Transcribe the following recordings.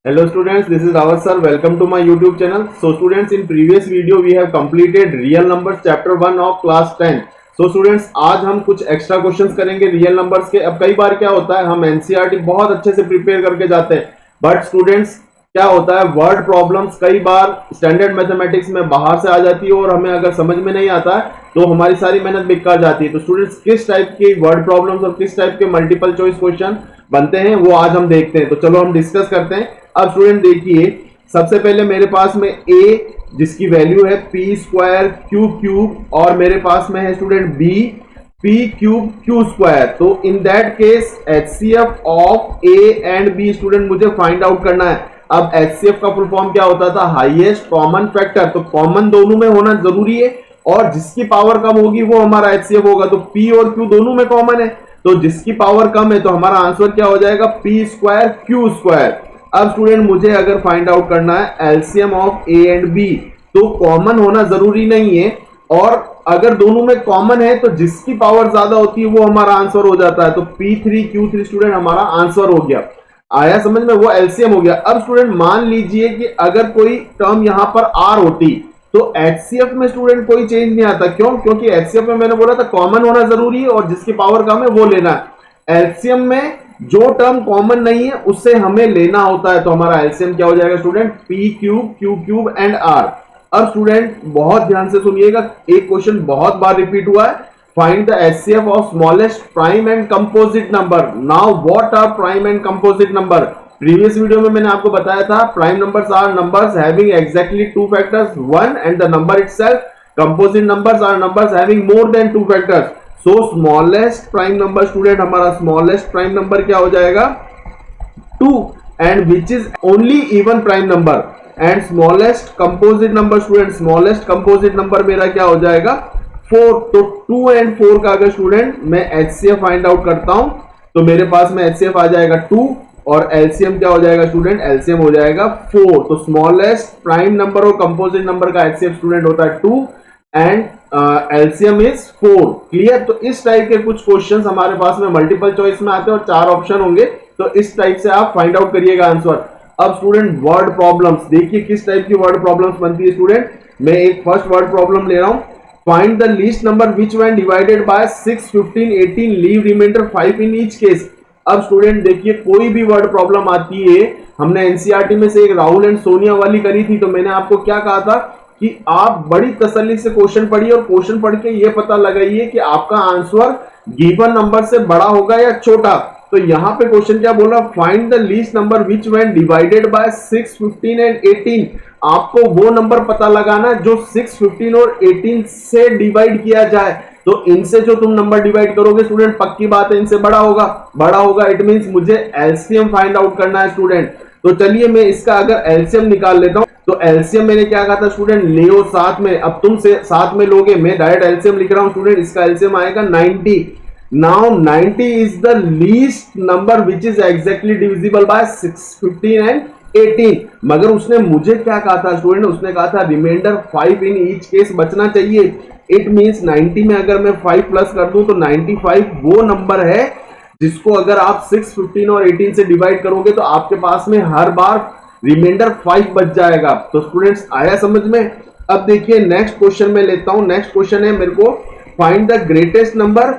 Hello students, this is Rawat sir. Welcome to my YouTube channel. So students, in previous video we have completed real numbers chapter 1 of class 10. So students, आज हम कुछ extra questions करेंगे real numbers के। अब कई बार क्या होता है, हम एनसीईआरटी बहुत अच्छे से प्रिपेयर करके जाते हैं, बट स्टूडेंट्स क्या होता है, वर्ड प्रॉब्लम्स कई बार स्टैंडर्ड मैथमेटिक्स में बाहर से आ जाती है और हमें अगर समझ में नहीं आता है तो हमारी सारी मेहनत बेकार जाती है। तो स्टूडेंट्स, किस टाइप की वर्ड प्रॉब्लम्स और किस टाइप के मल्टीपल चॉइस क्वेश्चन बनते हैं वो आज हम देखते हैं। तो चलो हम डिस्कस करते हैं। अब स्टूडेंट देखिए, सबसे पहले मेरे पास में a जिसकी वैल्यू है पी स्क्वायर क्यू क्यूब और मेरे पास में है student b P cube Q square. तो in that case HCF of a and b student मुझे फाइंड आउट करना है। अब एचसीएफ का फुल फॉर्म क्या होता था, हाईएस्ट कॉमन फैक्टर। तो कॉमन दोनों में होना जरूरी है और जिसकी पावर कम होगी वो हमारा एचसीएफ होगा। तो p और q दोनों में कॉमन है, तो जिसकी पावर कम है तो हमारा आंसर क्या हो जाएगा, पी स्क्वायर क्यू स्क्वायर। अब स्टूडेंट मुझे अगर फाइंड आउट करना है LCM of A and B, तो कॉमन होना जरूरी नहीं है और अगर दोनों में कॉमन है तो जिसकी पावर ज्यादा होती है वो हमारा आंसर हो जाता है। तो P3Q3 स्टूडेंट हमारा आंसर हो गया। आया समझ में, वो एलसीएम हो गया। अब स्टूडेंट मान लीजिए कि अगर कोई टर्म यहां पर आर होती तो एचसीएफ में स्टूडेंट कोई चेंज नहीं आता। क्यों? क्योंकि एचसीएफ में मैंने बोला था कॉमन होना जरूरी है और जिसकी पावर कम है वो लेना है। एलसीएम में जो टर्म कॉमन नहीं है उससे हमें लेना होता है। तो हमारा एलसीएम क्या हो जाएगा student, P cube Q cube and R. अब स्टूडेंट बहुत ध्यान से सुनिएगा, एक क्वेश्चन बहुत बार रिपीट हुआ है, find the HCF of smallest prime and composite number. Now what are prime and composite number? Previous video में मैंने आपको बताया था prime numbers are numbers having exactly two factors 1 and the number itself. Composite numbers are numbers having more than two factors. So smallest prime number student, हमारा smallest prime number क्या हो जाएगा, 2 and which is only even prime number. And smallest composite number student, smallest composite number मेरा क्या हो जाएगा, 4। तो 2 and 4 का अगर स्टूडेंट मैं एचसीएफ फाइंड आउट करता हूं तो मेरे पास में एचसीएफ आ जाएगा 2 और एलसीएम क्या हो जाएगा स्टूडेंट, एलसीएम हो जाएगा 4। तो स्मॉलेस्ट प्राइम नंबर और कंपोजिट नंबर का एचसीएफ स्टूडेंट होता है 2 एंड एलसीएम इज 4। क्लियर? तो इस टाइप के कुछ क्वेश्चंस हमारे पास में मल्टीपल चॉइस में आते हैं और 4 ऑप्शन होंगे, तो इस टाइप से आप फाइंड आउट करिएगा आंसर। अब स्टूडेंट वर्ड प्रॉब्लम्स देखिए किस टाइप की वर्ड प्रॉब्लम्स बनती है स्टूडेंट। मैं एक फर्स्ट वर्ड प्रॉब्लम ले रहा हूं, find the least number which when divided by 6, 15, 18 leave remainder 5 in each case. अब स्टूडेंट देखिए, कोई भी वर्ड प्रॉब्लम आती है, हमने एनसीईआरटी में से एक राहुल एंड सोनिया वाली करी थी, तो मैंने आपको क्या कहा था कि आप बड़ी तसल्ली से क्वेश्चन पढ़िए और क्वेश्चन पढ़ के ये पता लगाइए कि आपका आंसर गिवन नंबर से बड़ा होगा या छोटा। तो यहां पे क्वेश्चन क्या बोल रहा है, find the least number which when divided by 6, 15 and 18। आपको वो नंबर पता लगाना जो 6, 15 और 18 से डिवाइड किया जाए। तो इनसे जो तुम नंबर डिवाइड करोगे स्टूडेंट, पक्की बात है इनसे बड़ा होगा। बड़ा होगा इट मींस मुझे एलसीएम फाइंड आउट करना है स्टूडेंट। तो चलिए मैं इसका अगर एलसीएम निकाल लेता हूं। तो एलसीएम मैंने क्या कहा था स्टूडेंट, ले साथ में। अब तुम से साथ में लोगे, मैं डायरेक्ट एलसीएम लिख रहा हूं स्टूडेंट। इसका एलसीएम आएगा 90। Now 90 is the least number which is exactly divisible by 6, 15 and 18। मगर उसने मुझे क्या कहा था स्टूडेंट, उसने कहा था रिमाइंडर 5 इन ईच केस बचना चाहिए। इट मींस 90 में अगर मैं 5 प्लस कर दूं तो 95 वो नंबर है जिसको अगर आप 6, 15 और 18 से डिवाइड करोगे तो आपके पास में हर बार रिमाइंडर 5 बच जाएगा। तो स्टूडेंट्स आया समझ में? अब देखिए नेक्स्ट क्वेश्चन में लेता हूं। नेक्स्ट क्वेश्चन है मेरे को, find the greatest number,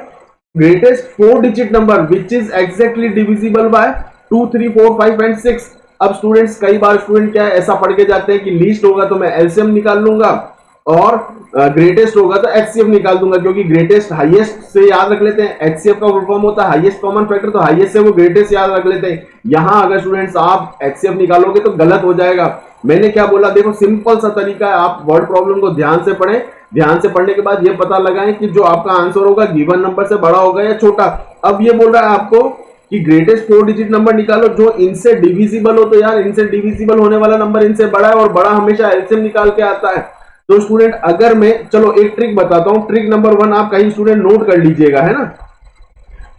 greatest 4 digit number which is exactly divisible by 2, 3, 4, 5 and 6। अब स्टूडेंट्स कई बार स्टूडेंट क्या है, ऐसा पढ़ के जाते हैं कि लीस्ट होगा तो मैं एलसीएम निकाल लूंगा और ग्रेटेस्ट होगा तो एचसीएफ निकाल दूंगा, क्योंकि ग्रेटेस्ट हाईएस्ट से याद रख लेते हैं। एचसीएफ का फुल फॉर्म होता है हाईएस्ट कॉमन फैक्टर, तो हाईएस्ट से वो ग्रेटेस्ट याद रख लेते हैं। यहां अगर स्टूडेंट्स आप एचसीएफ निकालोगे तो गलत हो जाएगा। मैंने क्या बोला, देखो सिंपल सा तरीका है, आप वर्ड प्रॉब्लम को ध्यान से पढ़ें। ध्यान से पढ़ने के बाद ये पता लगाएं कि जो आपका आंसर होगा गिवन नंबर से बड़ा होगा या छोटा। अब ये बोल रहा है आपको कि ग्रेटेस्ट 4 डिजिट नंबर निकालो जो इनसे डिविजिबल हो। तो यार इनसे डिविजिबल होने वाला नंबर इनसे बड़ा है और बड़ा हमेशा एलसीएम निकाल के आता है। तो स्टूडेंट अगर मैं, चलो एक ट्रिक बताता हूं। ट्रिक नंबर 1 आप कहीं स्टूडेंट नोट कर लीजिएगा, है ना।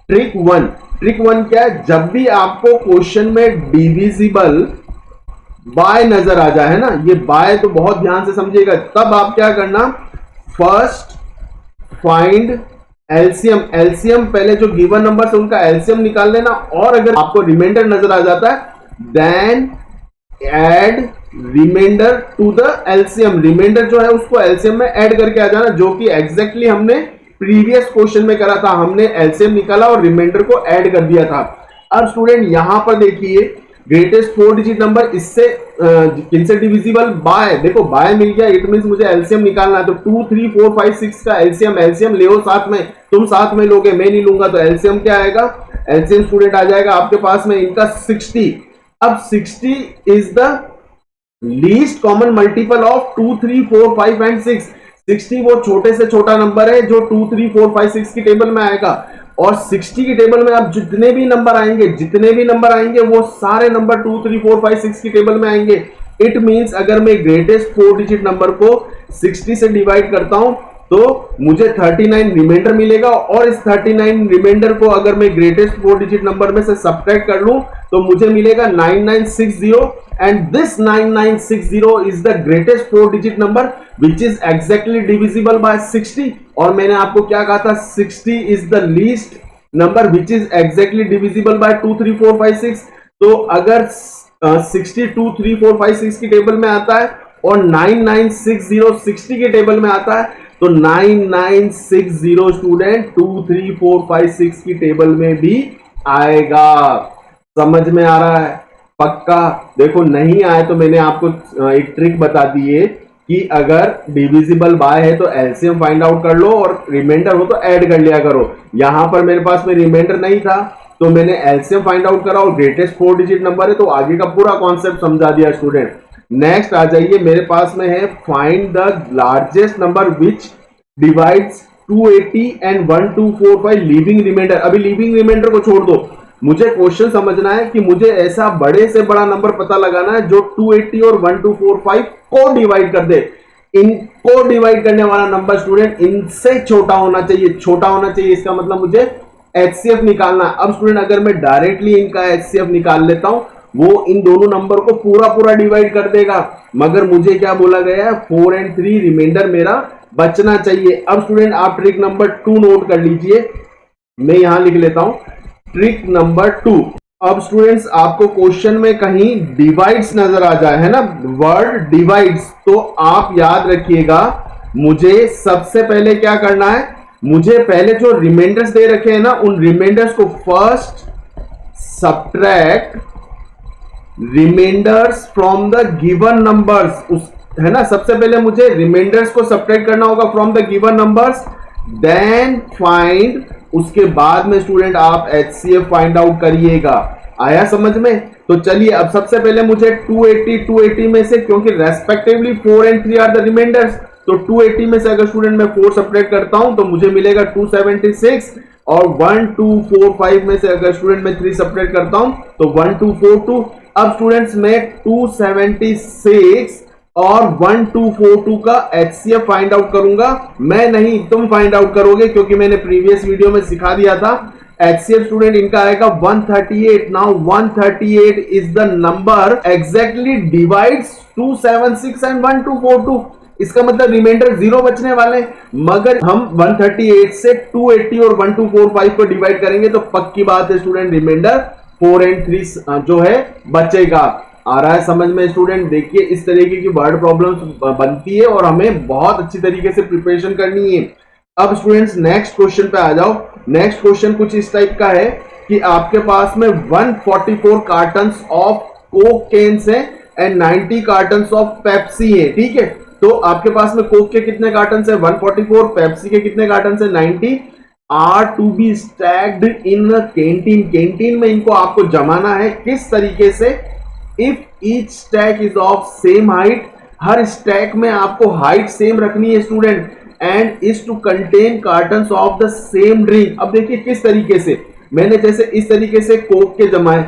ट्रिक 1 क्या है, जब भी आपको क्वेश्चन में डिविजिबल बाय नजर आ जाए, है ना, ये बाय तो बहुत ध्यान से समझिएगा, तब आप क्या करना, फर्स्ट फाइंड एलसीएम। एलसीएम पहले जो गिवन नंबर से उनका एलसीएम निकाल लेना और अगर आपको रिमाइंडर नजर आ जाता है then add remainder to the LCM, remainder जो है उसको एलसीएम में ऐड करके आ जाना, जो कि एग्जैक्टली हमने प्रीवियस क्वेश्चन में करा था। हमने एलसीएम निकाला और रिमाइंडर को ऐड कर दिया था। अब स्टूडेंट यहां पर देखिए ग्रेटेस्ट 4 डिजिट नंबर इससे किनसे डिविजिबल, बाय, देखो बाय मिल गया, इट मींस मुझे एलसीएम निकालना है। तो 2 3 4 5 6 का एलसीएम ले साथ में, तुम साथ में लोगे, मैं नहीं लूंगा, तो एलसीएम क्या आएगा, एलसीएम स्टूडेंट आ जाएगा आपके पास में इनका 60। अब 60 is the least common multiple of 2 3 4 5 and 6। 60 वो छोटे से छोटा नंबर है जो 2 3 4 5 6 की टेबल में आएगा, और 60 की टेबल में अब जितने भी नंबर आएंगे वो सारे नंबर 2 3 4 5 6 की टेबल में आएंगे। इट मींस अगर मैं ग्रेटेस्ट 4 डिजिट नंबर को 60 से डिवाइड करता हूं तो मुझे 39 रिमाइंडर मिलेगा, और इस 39 रिमाइंडर को अगर मैं ग्रेटेस्ट 4 डिजिट नंबर में से सब्ट्रैक्ट कर लूं तो मुझे मिलेगा 9960, and this 9960 is the greatest 4 digit number which is exactly divisible by 60। और मैंने आपको क्या कहा था, 60 is the least number which is exactly divisible by 2 3 4 5 6। तो अगर 60 2 3 4 5 6 की टेबल में आता है और 9960 60 की टेबल में आता है, तो 9960 स्टूडेंट 2 3 4 5 6 की टेबल में भी आएगा। समझ में आ रहा है पक्का? देखो नहीं आए तो मैंने आपको एक ट्रिक बता दी है कि अगर डिविजिबल बाय है तो एलसीएम फाइंड आउट कर लो, और रिमाइंडर हो तो ऐड कर लिया करो। यहां पर मेरे पास में रिमाइंडर नहीं था तो मैंने एलसीएम फाइंड आउट करा, और ग्रेटेस्ट 4 डिजिट नंबर है तो आगे का पूरा कॉन्सेप्ट समझा दिया स्टूडेंट। नेक्स्ट आ जाइए, मेरे पास में है find the largest number which divides 280 and 1245 leaving remainder. अभी लीविंग रिमाइंडर को छोड़ दो, मुझे क्वेश्चन समझना है कि मुझे ऐसा बड़े से बड़ा नंबर पता लगाना है जो 280 और 1245 को डिवाइड कर दे। इनको डिवाइड करने वाला नंबर स्टूडेंट इनसे छोटा होना चाहिए, इसका मतलब मुझे एचसीएफ निकालना। अब स्टूडेंट अगर मैं डायरेक्टली इनका एचसीएफ निकाल लेता हूं, वो इन दोनों नंबर को पूरा डिवाइड कर देगा, मगर मुझे क्या बोला गया है, 4 और 3 रिमाइंडर मेरा बचना चाहिए। अब स्टूडेंट आप ट्रिक नंबर 2 नोट कर लीजिए, मैं यहां लिख लेता हूं ट्रिक नंबर 2। अब स्टूडेंट्स आपको क्वेश्चन में कहीं डिवाइड्स नजर आ जाए, है ना, वर्ड डिवाइड्स, तो आप याद रखिएगा मुझे सबसे पहले क्या करना है, मुझे पहले जो रिमाइंडर्स दे रखे हैं ना, उन रिमाइंडर्स को first subtract remainders from the given numbers, है ना, सबसे पहले मुझे रिमाइंडर्स को सब्ट्रैक्ट करना होगा from the given numbers, then find, उसके बाद में स्टूडेंट आप एचसीएफ फाइंड आउट करिएगा। आया समझ में? तो चलिए अब सबसे पहले मुझे 280 में से, क्योंकि रेस्पेक्टिवली 4 और 3 आर द रिमाइंडर्स, तो 280 में से अगर स्टूडेंट मैं 4 सब्ट्रैक्ट करता हूं तो मुझे मिलेगा 276, और 1245 में से अगर स्टूडेंट मैं 3 सब्ट्रैक्ट करता हूं तो 1242। अब स्टूडेंट्स मैं 276 और 1242 का एचसीएफ फाइंड आउट करूंगा, मैं नहीं तुम फाइंड आउट करोगे, क्योंकि मैंने प्रीवियस वीडियो में सिखा दिया था। एचसीएफ स्टूडेंट इनका आएगा 138। Now 138 is the number exactly divides 276 and 1242। इसका मतलब रिमाइंडर 0 बचने वाले, मगर हम 138 से 280 और 1245 को डिवाइड करेंगे तो पक्की बात है स्टूडेंट रिमाइंडर 4 और 3 जो है बचेगा। आ रहा है समझ में स्टूडेंट? देखिए इस तरीके की वर्ड प्रॉब्लम्स बनती है और हमें बहुत अच्छी तरीके से प्रिपरेशन करनी है। अब स्टूडेंट्स नेक्स्ट क्वेश्चन पे आ जाओ। नेक्स्ट क्वेश्चन कुछ इस टाइप का है कि आपके पास में 144 कार्टन्स ऑफ कोक कैन्स है एंड 90 कार्टन्स ऑफ पेप्सी है, ठीक है। तो आपके पास में कोक के कितने कार्टन्स है, 144, पेप्सी के कितने कार्टन्स है, 90, are to be stacked in canteen. Canteen में इनको आपको जमाना है किस तरीके से, if each stack is of same height, हर स्टैक में आपको हाइट सेम रखनी है student, and is to contain cartons of the same drink. अब देखिए किस तरीके से, मैंने जैसे इस तरीके से कोक के जमाए,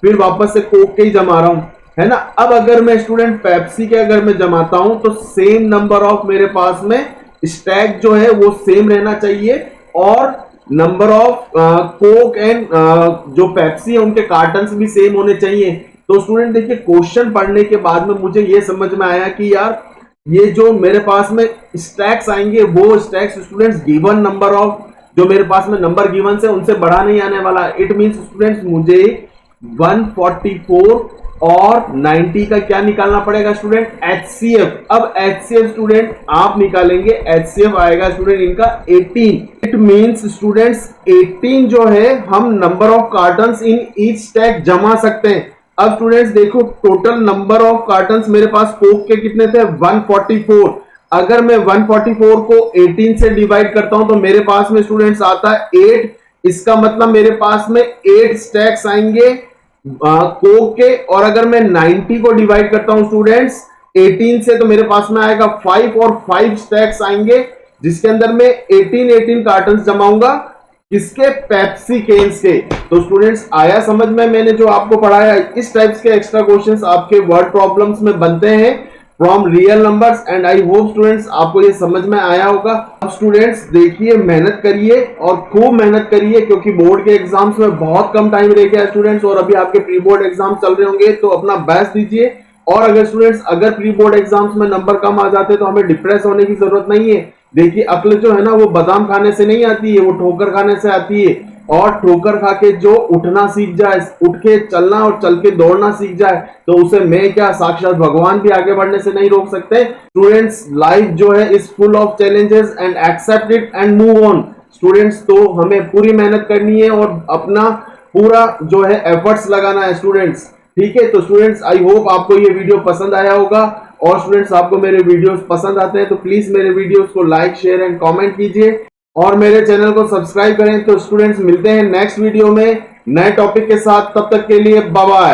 फिर वापस से कोक के ही जमा रहा हूं, है ना। अब अगर मैं स्टूडेंट पेप्सी के अगर मैं जमाता हूं तो सेम नंबर ऑफ मेरे पास में स्टैक जो है वो सेम रहना चाहिए, और नंबर ऑफ कोक एंड जो पेप्सी है उनके कार्टन्स भी सेम होने चाहिए। तो स्टूडेंट देखिए क्वेश्चन पढ़ने के बाद में मुझे ये समझ में आया कि यार ये जो मेरे पास में स्टैक्स आएंगे वो stacks students given number of जो मेरे पास में नंबर गिवन से उनसे बड़ा नहीं आने वाला। इट मींस स्टूडेंट्स मुझे 144 और 90 का क्या निकालना पड़ेगा स्टूडेंट, एचसीएफ। अब एचसीएफ स्टूडेंट आप निकालेंगे, एचसीएफ आएगा स्टूडेंट इनका 18। इट मींस स्टूडेंट्स 18 जो है हम number of cottons in each stack जमा सकते हैं। अब स्टूडेंट्स देखो टोटल नंबर ऑफ कार्टन्स मेरे पास कोक के कितने थे, 144। अगर मैं 144 को 18 से डिवाइड करता हूं तो मेरे पास में स्टूडेंट्स आता है 8। इसका मतलब मेरे पास में 8 स्टैक्स आएंगे कोक के। और अगर मैं 90 को डिवाइड करता हूं स्टूडेंट्स 18 से तो मेरे पास में आएगा 5 और 5 स्टैक्स आएंगे, जिसके अंदर मैं 18 कार्टन्स जमाऊंगा किसके, पेप्सी केन्स के। तो स्टूडेंट्स आया समझ में मैंने जो आपको पढ़ाया, इस टाइप्स के एक्स्ट्रा क्वेश्चंस आपके वर्ड प्रॉब्लम्स में बनते हैं from real numbers. And I hope students आपको ये समझ में आया होगा। अब स्टूडेंट्स देखिए, मेहनत करिए और खूब मेहनत करिए, क्योंकि बोर्ड के एग्जाम्स में बहुत कम टाइम रह गया स्टूडेंट्स, और अभी आपके प्री बोर्ड एग्जाम चल रहे होंगे, तो अपना बेस्ट दीजिए। और अगर स्टूडेंट्स अगर प्री बोर्ड एग्जाम्स में नंबर कम आ जाते तो हमें डिप्रेस होने की जरूरत नहीं है। देखिए अक्ल जो है ना वो बादाम खाने से नहीं आती है, वो ठोकर खाने से आती है। और ठोकर खा के जो उठना सीख जाए, उठ के चलना और चल के दौड़ना सीख जाए, तो उसे मैं क्या साक्षात भगवान भी आगे बढ़ने से नहीं रोक सकते। स्टूडेंट्स लाइफ जो है is full of challenges and accept it and move on. Students तो हमें पूरी मेहनत करनी है और अपना पूरा जो है एफर्ट्स लगाना है स्टूडेंट्स, ठीक है। तो स्टूडेंट्स आई होप आपको ये वीडियो पसंद आया होगा। और स्टूडेंट्स आपको मेरे वीडियोस पसंद आते हैं तो प्लीज मेरे वीडियोस को लाइक शेयर एंड कमेंट कीजिए और मेरे चैनल को सब्सक्राइब करें। तो स्टूडेंट्स मिलते हैं नेक्स्ट वीडियो में नए टॉपिक के साथ, तब तक के लिए बाय बाय।